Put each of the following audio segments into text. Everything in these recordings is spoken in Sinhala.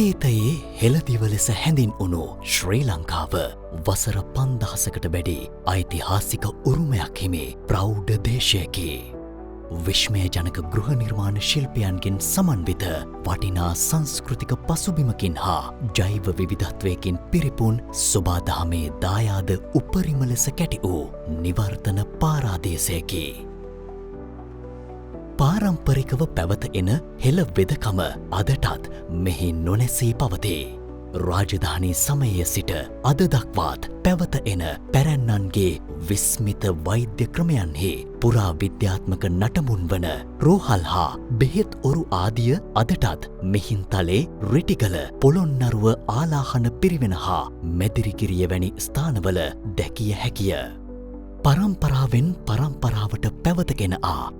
අතීතයේ හෙළදිව ලෙස හැඳින් වුණු ශ්‍රී ලංකාව වසර 5000කට වැඩි ඓතිහාසික උරුමයක් හිමි ප්‍රෞಢ දේශයකි. විශ්මයජනක ගෘහ නිර්මාණ ශිල්පයන්ගෙන් සමන්විත වටිනා සංස්කෘතික පසුබිමකින් හා ජෛව විවිධත්වයකින් පිරිපුන් සොබාදහමේ දායාද උපරිම ලෙස කැටි වූ නිවර්තන පාරාදේශයකි. පාරම්පරිකව පැවත එන හෙළ වෙදකම අදටත් මෙහි නොනැසී පවතේ. රාජධානී සමයේ සිට අද දක්වාත් පැවත එන පැරැන්නන්ගේ විස්මිත වෛද්‍ය ක්‍රමයන්හි පුරා විද්‍යාත්මක නටමුන් වන රෝහල් හා බෙහෙත් ඔරු ආදිය අදටත් මිහින්තලේ රිටිගල පොළොන්නරුව ආලාහන පිරිවෙන හා මැදිරිගිරිය වැනි ස්ථානවල දැකිය හැකිය. පරම්පරාවෙන් පරම්පරාවට පැවතගෙන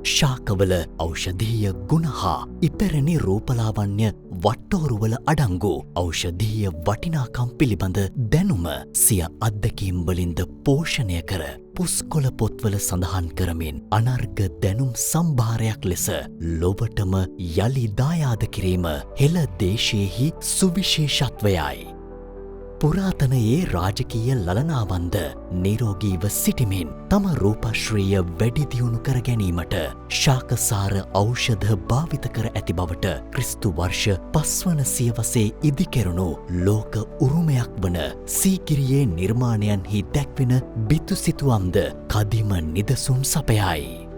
ශාකවල ඖෂධීය ගුණ හා ඉපැරණි රූපලාවන්‍ය වට්ටෝරුවල අඩංගු ඖෂධීය වටිනාකම් පිළිබඳ දැනුම සිය අත්දැකීම්වලින්ද පෝෂණය කර පුස්කොළ පොත්වල සඳහන් කරමින් අනර්ග දැනුම් සම්භාරයක් ලෙස ලොවටම යළි දායාද කිරීම හෙළ දේශයෙහි සුවිශේෂත්වයයි. පුරාතනයේ රාජකීය ලලනාවන්ද නිරෝගීව සිටිමින් තම රූපශ්‍රීය වැඩි දියුණු කර ගැනීමට ශාකසාර ඖෂධ භාවිත කර ඇති බවට ක්‍රිස්තු වර්ෂ 5 වන සියවසේ ඉදිකෙරුණු ලෝක උරුමයක් වන සීගිරියේ නිර්මාණයන්හි දැක්වෙන බිතුසිතුවම්ද කදිම නිදසුන් සපයයි.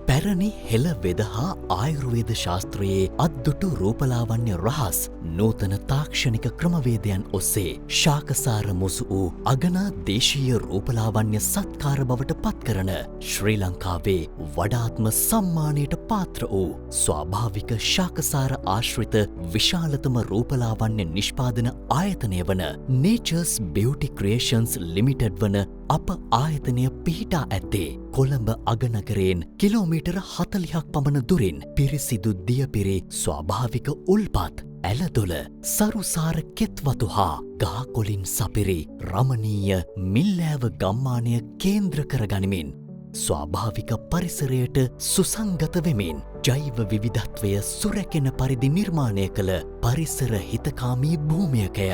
පැරණි හෙළ වෙද හා ආයුර්වේද ශාස්ත්‍රයේ අත්දුටු රූපලාවන්‍ය රහස් නූතන තාක්ෂණික ක්‍රමවේදයන් ඔස්සේ ශාකසාර මුසු වූ අගනා දේශීය රූපලාවන්‍ය සත්කාර බවට පත්කරන ශ්‍රී ලංකාවේ වඩාත්ම සම්මානයට පාත්‍ර වූ ස්වාභාවික ශාකසාර ආශ්‍රිත විශාලතම රූපලාවන්‍ය නිෂ්පාදන ආයතනය වන Nature's Beauty Creations Limited වන අප ආයතනය පිහිටා ඇත්තේ කොළඹ අගනගරයෙන් කිලෝමීටර 40ක් පමණ දුරින් පිරිසිදු දියපිරි ස්වාභාවික උල්පත් ඇලදොල සරුසාර කෙත්වතු හා ගහකොලින් සපිරි රමණීය මිල්ලෑව ගම්මානය කේන්ද්‍ර කරගනිමින් ස්වාභාවික පරිසරයට සුසංගත වෙමින් ජෛව විවිධත්වය සුරැකෙන පරිදි නිර්මාණය කළ පරිසර හිතකාමී භූමියකය.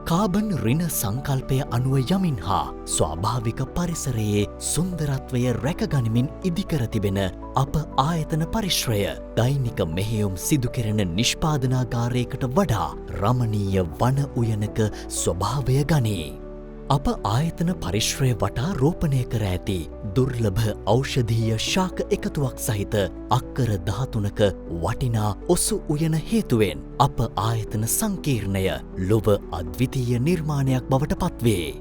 කාබන් රින සංකල්පය අනුව යමින් හා ස්වාභාවික පරිසරයේ සුන්දරත්වය රැකගනිමින් ඉදිකර තිබෙන අප ආයතන පරිශ්‍රය දෛනික මෙහෙයුම් සිදුකෙරෙන නිෂ්පාදනාගාරයකට වඩා රමණීය වන උයනක ස්වභාවය ගනී. අප ආයතන පරිශ්‍රය වටා රෝපණය කර ඇති දුර්ලභ ඖෂධීය ශාක එකතුවක් සහිත අක්කර 13ක වටිනා ඔසු උයන හේතුවෙන් අප ආයතන සංකීර්ණය ලොව අද්විතීය නිර්මාණයක් බවට පත්වේ.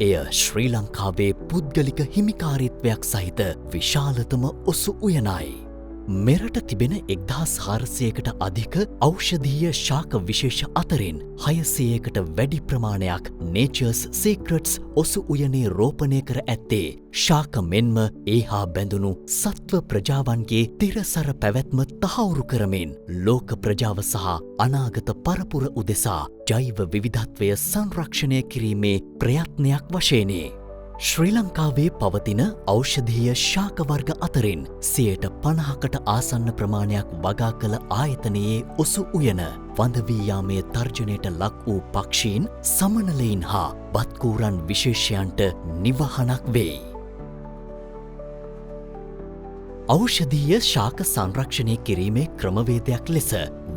එය ශ්‍රී ලංකාවේ පුද්ගලික හිමිකාරීත්වයක් සහිත විශාලතම ඔසු උයනයි. මෙරට තිබෙන 1400කට අධික ඖෂධීය ශාක විශේෂ අතරින් 600කට වැඩි ප්‍රමාණයක් Nature's Secrets ඔසු උයනේ රෝපණය කර ඇත්තේ ශාක මෙන්ම ඒ හා බැඳුණු සත්ව ප්‍රජාවන්ගේ තිරසර පැවැත්ම තහවුරු කරමින් ලෝක ප්‍රජාව සහ අනාගත පරපුර උදෙසා ජෛව විවිධත්වය සංරක්ෂණය කිරීමේ ප්‍රයත්නයක් වශයෙනි. ශ්‍රී ලංකාවේ පවතින ඖෂධීය ශාක වර්ග අතරින් 50%කට ආසන්න ප්‍රමාණයක් වගා කළ ආයතනයේ ඔසු උයන වඳ වී යාමේ තර්ජනයට ලක් වූ පක්ෂීන් සමනලයින් හා බත්කූරන් විශේෂයන්ට නිවහනක් වෙයි. ඖෂධීය ශාක සංරක්ෂණය කිරීමේ ක්‍රමවේදයක් ලෙස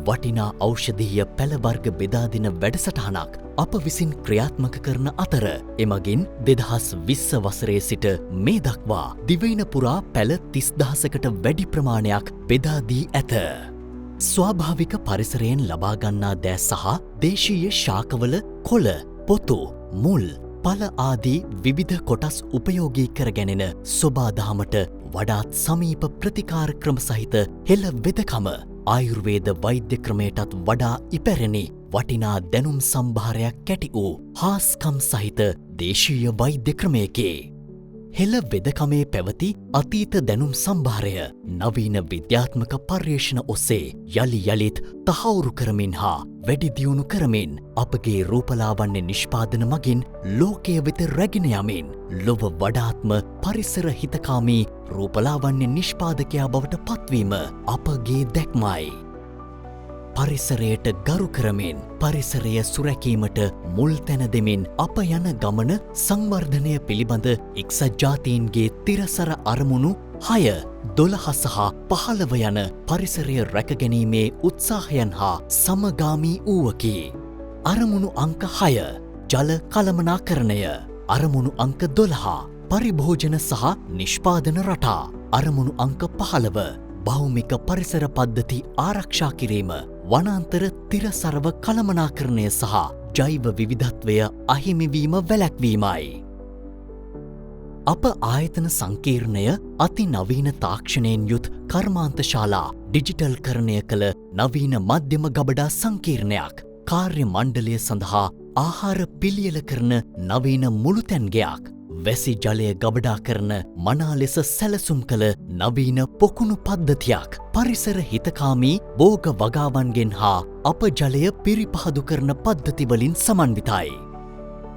වටිනා ඖෂධීය පැළ වර්ග බෙදා දෙන වැඩසටහනක් අප විසින් ක්‍රියාත්මක කරන අතර එමගින් 2020 වසරේ සිට මේ දක්වා දිවයින පුරා පැළ 30000කට වැඩි ප්‍රමාණයක් බෙදා දී ඇත. ස්වාභාවික පරිසරයෙන් ලබා ගන්නා දෑ සහ දේශීය ශාකවල කොළ, පොතු, මුල්, ඵල ආදී විවිධ කොටස් උපයෝගී කර ගැනෙන සොබාදහමට වඩාත් සමීප ප්‍රතිකාර ක්‍රම සහිත හෙළ වෙදකම ආයුර්වේද වෛද්‍ය ක්‍රමයටත් වඩා ඉපැරණි වටිනා දැනුම් සම්භාරයක් කැටි වූ හාස්කම් සහිත දේශීය වෛද්‍ය ක්‍රමයකි. හෙළ වෙදකමේ පැවති අතීත දැනුම් සම්භාරය නවීන විද්‍යාත්මක පර්යේෂණ ඔස්සේ යළි යළිත් තහවුරු කරමින් හා වැඩි දියුණු කරමින් අපගේ රූපලාවන්‍ය නිෂ්පාදන මගින් ලෝකය වෙත රැගෙන යමින් ලොව වඩාත්ම පරිසර හිතකාමී රූපලාවන්‍ය නිෂ්පාදකයා බවට පත්වීම අපගේ දැක්මයි. පරිසරයට ගරු කරමින් පරිසරය සුරැකීමට මුල් තැන දෙමින් අප යන ගමන සංවර්ධනය පිළිබඳ එක්සත් ජාතීන්ගේ තිරසර අරමුණු 6, 12 සහ 15 යන පරිසරය රැකගැනීමේ උත්සාහයන් හා සමගාමී වූවකි. අරමුණු අංක 6 ජල කළමනාකරණය. අරමුණු අංක 12 පරිභෝජන සහ නිෂ්පාදන රටා. අරමුණු අංක 15 භෞමික පරිසර පද්ධති ආරක්ෂා කිරීම. වනාන්තර තිරසරව කළමනාකරණය සහ ජෛව විවිධත්වය අහිමිවීම වැළැක්වීමයි. අප ආයතන සංකීර්ණය අති නවීන තාක්ෂණයෙන් යුත් කර්මාන්තශාලා ඩිජිටල් කරණය කළ නවීන මධ්‍යම ගබඩා සංකීර්ණයක්. කාර්ය මණ්ඩලය සඳහා ආහාර පිළියෙල කරන නවීන මුළුතැන්ගයක්. වැසි ජලය ගබඩා කරන මනා ලෙස සැලසුම් කළ නවීන පොකුණු පද්ධතියක්. පරිසර හිතකාමී බෝග වගාවන්ගෙන් හා අප ජලය පිරිපහදු කරන පද්ධතිවලින් සමන්විතයි.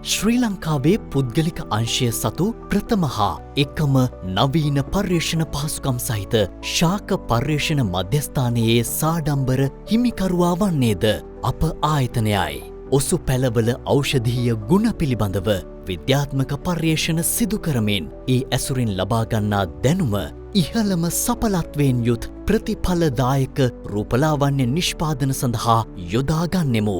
ශ්‍රී ලංකාවේ පුද්ගලික අංශය සතු ප්‍රථම හා එකම නවීන පර්යේෂණ පහසුකම් සහිත ශාක පර්යේෂණ මධ්‍යස්ථානයේ සාඩම්බර හිමිකරුවා වන්නේද අප ආයතනයයි. ඔසු පැළවල ඖෂධීය ගුණ පිළිබඳව විද්‍යාත්මක පර්යේෂණ සිදු කරමින් ඒ ඇසුරින් ලබාගන්නා දැනුම ඉහළම සඵලත්වයෙන් යුත් ප්‍රතිඵලදායක රූපලාවන්‍ය නිෂ්පාදන සඳහා යොදාගන්නෙමු.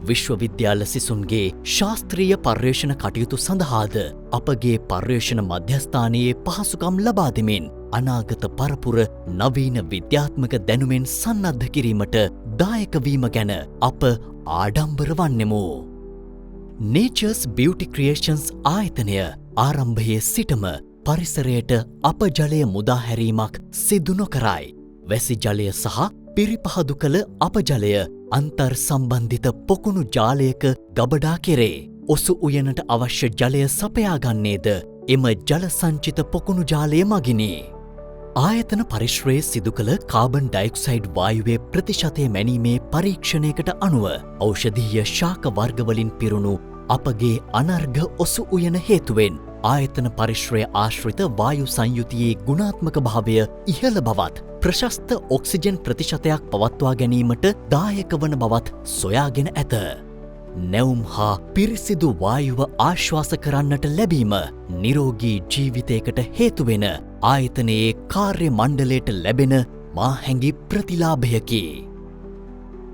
විශ්වවිද්‍යාල සිසුන්ගේ ශාස්ත්‍රීය පර්යේෂණ කටයුතු සඳහාද අපගේ පර්යේෂණ මධ්‍යස්ථානයේ පහසුකම් ලබා දෙමින් අනාගත පරපුර නවීන විද්‍යාත්මක දැනුමෙන් සන්නද්ධ කිරීමට දායකවීම ගැන අප ආඩම්බර වන්නෙමු. Nature's Beauty Creations ආයතනය ආරම්භයේ සිටම පරිසරයට අපජලය මුදාහැරීමක් සිදු නොකරයි. වැසි ජලය සහ පිරිපහදු කළ අපජලය අන්තර් සම්බන්ධිත පොකුණු ජාලයක ගබඩා කෙරේ. ඔසු උයනට අවශ්‍ය ජලය සපයාගන්නේද එම ජල සංචිත පොකුණු ජාලය මගිනි. ආයතන පරිශ්‍රයේ සිදු කළ කාබන් ඩයොක්සයිඩ් වායුවේ ප්‍රතිශතය මැනීමේ පරීක්ෂණයකට අනුව ඖෂධීය ශාක වර්ගවලින් පිරුණු අපගේ අනර්ඝ ඔසු උයන හේතුවෙන් ආයතන පරිශ්‍රය ආශ්‍රිත වායු සංයුතියේ ගුණාත්මක භාවය ඉහළ බවත් ප්‍රශස්ත ඔක්සිජන් ප්‍රතිශතයක් පවත්වා ගැනීමට දායක වන බවත් සොයාගෙන ඇත. නැවුම් හා පිරිසිදු වායුව ආශ්වාස කරන්නට ලැබීම නිරෝගී ජීවිතයකට හේතුවෙන ආයතනයේ කාර්ය මණ්ඩලයට ලැබෙන මාහැඟි ප්‍රතිලාභයකි.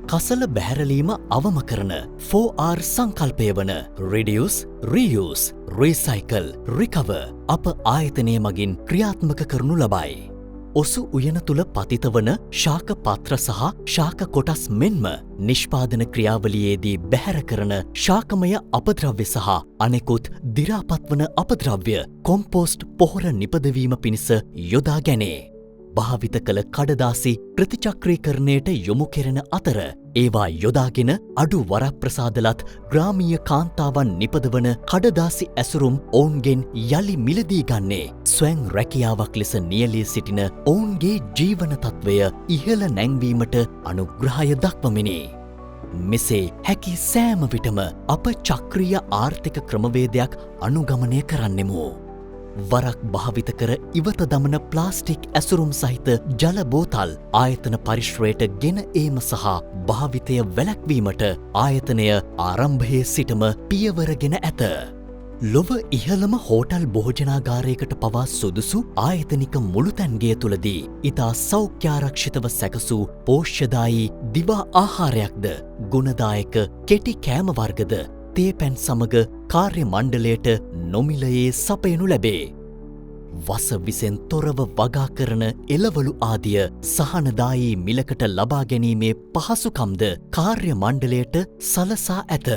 කසල බැහැරලීම අවම කරන 4R සංකල්පය වන Reduce, Reuse, Recycle, Recover අප ආයතනය මගින් ක්‍රියාත්මක කරනු ලබයි. ඔසු උයන තුළ පතිත වන ශාක පත්‍ර සහ ශාක කොටස් මෙන්ම නිෂ්පාදන ක්‍රියාවලියේදී බැහැර කරන ශාකමය අපද්‍රව්‍ය සහ අනෙකුත් දිරාපත් වන අපද්‍රව්‍ය කොම්පෝස්ට් පොහොර නිපදවීම පිණිස යොදා ගැනේ. භාවිත කළ කඩදාසි ප්‍රතිචක්‍රීකරණයට යොමු කෙරෙන අතර ඒවා යොදාගෙන අඩු වරප්‍රසාදලත් ග්‍රාමීය කාන්තාවන් නිපදවන කඩදාසි ඇසුරුම් ඔවුන්ගෙන් යළි මිලදී ගන්නේ ස්වයං රැකියාවක් ලෙස නියැලී සිටින ඔවුන්ගේ ජීවන තත්ත්වය ඉහළ නැංවීමට අනුග්‍රහය දක්වමිනි. මෙසේ හැකි සෑම විටම අප චක්‍රීය ආර්ථික ක්‍රමවේදයක් අනුගමනය කරන්නෙමු. වරක් භාවිත කර ඉවත දමන ප්ලාස්ටික් ඇසුරුම් සහිත ජල බෝතල් ආයතන පරිශ්‍රයට ගෙන ඒම සහ භාවිතය වැළැක්වීමට ආයතනය ආරම්භයේ සිටම පියවරගෙන ඇත. ලොව ඉහළම හෝටල් භෝජනාගාරයකට පවා සුදුසු ආයතනික මුළුතැන්ගේ තුළදී ඉතා සෞඛ්‍යාරක්ෂිතව සැකසූ පෝෂ්‍යදායී දිවා ආහාරයක්ද ගුණදායක කෙටි කෑම වර්ගද තේ පැන් සමග කාර්ය මණ්ඩලයට නොමිලයේ සපයනු ලැබේ. වස විසෙන් තොරව වගා කරන එළවලු ආදිය සහනදායී මිලකට ලබා ගැනීමේ පහසුකම්ද කාර්ය මණ්ඩලයට සලසා ඇත.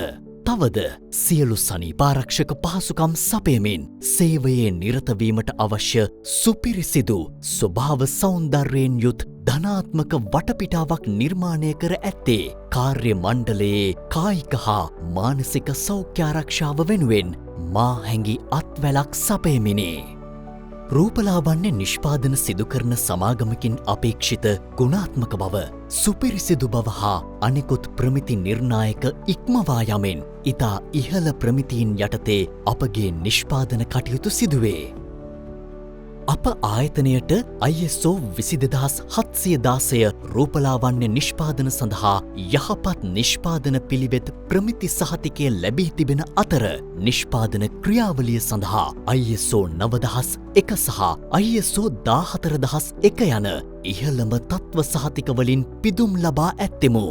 තවද සියලු සනීපාරක්ෂක පහසුකම් සපයමින් සේවයේ නිරතවීමට අවශ්‍ය සුපිරිසිදු ස්වභාව සෞන්දර්යයෙන් යුත් ධනාත්මක වටපිටාවක් නිර්මාණය කර ඇත්තේ කාර්ය මණ්ඩලයේ කායික හා මානසික සෞඛ්‍යාරක්ෂාව වෙනුවෙන් මා හැඟි අත්වැලක් සපයමිනි. රූපලාවන්‍ය නිෂ්පාදන සිදුකරන සමාගමකින් අපේක්ෂිත ගුණාත්මක බව, සුපිරිසිදු බව හා අනෙකුත් ප්‍රමිති නිර්ණායක ඉක්මවා යමින් ඉතා ඉහළ ප්‍රමිතීන් යටතේ අපගේ නිෂ්පාදන කටයුතු සිදුවේ. අප ආයතනයට ISO 22716 රූපලාවන්‍ය නිෂ්පාදන සඳහා යහපත් නිෂ්පාදන පිළිවෙත් ප්‍රමිති සහතිකය ලැබී තිබෙන අතර නිෂ්පාදන ක්‍රියාවලිය සඳහා ISO 9001 සහ ISO 14001 යන ඉහළම තත්ත්ව සහතිකවලින් පිදුම් ලබා ඇත්තෙමු.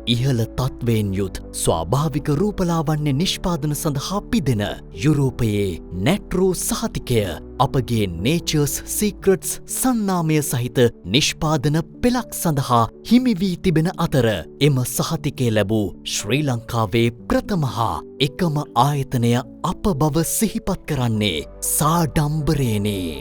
ඉහළ තත්වයෙන් යුත් ස්වාභාවික රූපලාවන්‍ය නිෂ්පාදන සඳහා පිදෙන යුරෝපයේ නැට්රෝ සහතිකය අපගේ Nature's Secrets සන්නාමය සහිත නිෂ්පාදන පෙළක් සඳහා හිමිවී තිබෙන අතර එම සහතිකය ලැබූ ශ්‍රී ලංකාවේ ප්‍රථමහා එකම ආයතනය අප බව සිහිපත් කරන්නේ සාඩම්බරේනේ.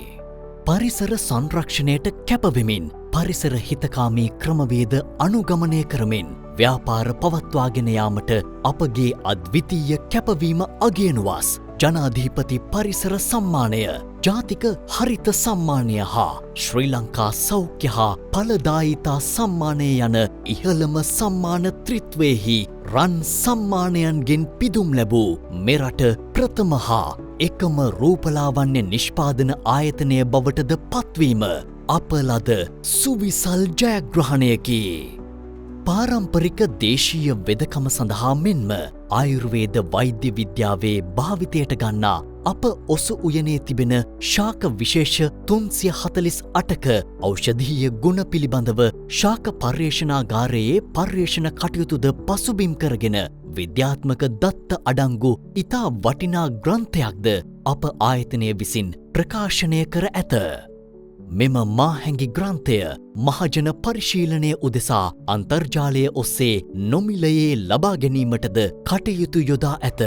පරිසර සංරක්ෂණයට කැපවෙමින් පරිසර හිතකාමී ක්‍රමවේද අනුගමනය කරමින් ව්‍යාපාර පවත්වාගෙන යාමට අපගේ අද්විතීය කැපවීම අගයනුවස් ජනාධිපති පරිසර සම්මානය, ජාතික හරිත සම්මානය හා ශ්‍රී ලංකා සෞඛ්‍ය හා ඵලදායිතා සම්මානය යන ඉහළම සම්මාන ත්‍රිත්වයෙහි රන් සම්මානයන්ගෙන් පිදුම් ලැබූ මෙරට ප්‍රථම හා එකම රූපලාවන්‍ය නිෂ්පාදන ආයතනය බවටද පත්වීම අප ලද සුවිසල් ජයග්‍රහණයකි. පාරම්පරික දේශීය වෙදකම සඳහා මෙන්ම ආයුර්වේද වෛද්‍ය විද්‍යාවේ භාවිතයට ගන්නා අප ඔසු උයනේ තිබෙන ශාක විශේෂ 348ක ඖෂධීය ගුණ පිළිබඳව ශාක පර්යේෂණාගාරයේ පර්යේෂණ කටයුතුද පසුබිම් කරගෙන විද්‍යාත්මක දත්ත අඩංගු ඉතා වටිනා ග්‍රන්ථයක්ද අප ආයතනය විසින් ප්‍රකාශනය කර ඇත. මෙම මාහැඟි ග්‍රන්ථය මහජන පරිශීලනය උදෙසා අන්තර්ජාලය ඔස්සේ නොමිලයේ ලබා ගැනීමටද කටයුතු යොදා ඇත.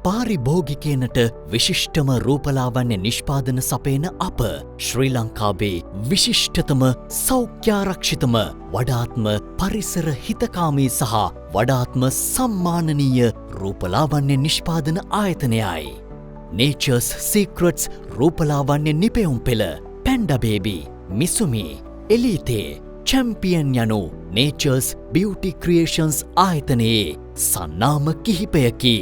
පාරිභෝගිකයනට විශිෂ්ටම රූපලාවන්‍ය නිෂ්පාදන සපයන අප ශ්‍රී ලංකාවේ විශිෂ්ටතම සෞඛ්‍යාරක්ෂිතම වඩාත්ම පරිසර හිතකාමී සහ වඩාත්ම සම්මානනීය රූපලාවන්‍ය නිෂ්පාදන ආයතනයයි. Nature's Secrets රූපලාවන්‍ය නිපැයුම් පෙළ Panda Baby, Misumi, Elite, Champion යනු Nature's Beauty Creations ආයතනයේ සන්නාම කිහිපයකි.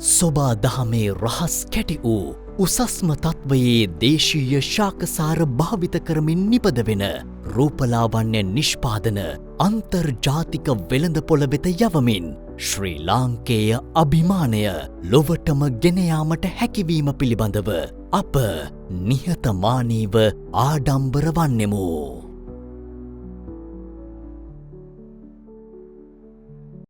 සොබා දහමේ රහස් කැටි වූ උසස්ම තත්වයේ දේශීය ශාකසාර භාවිත කරමින් නිපදවෙන රූපලාවන්‍ය නිෂ්පාදන අන්තර්ජාතික වෙළඳපොළ වෙත යවමින් ශ්‍රී ලාංකේය අභිමානය ලොවටම ගෙනයාමට හැකිවීම පිළිබඳව අප නිහතමානීව ආඩම්බර වන්නෙමු.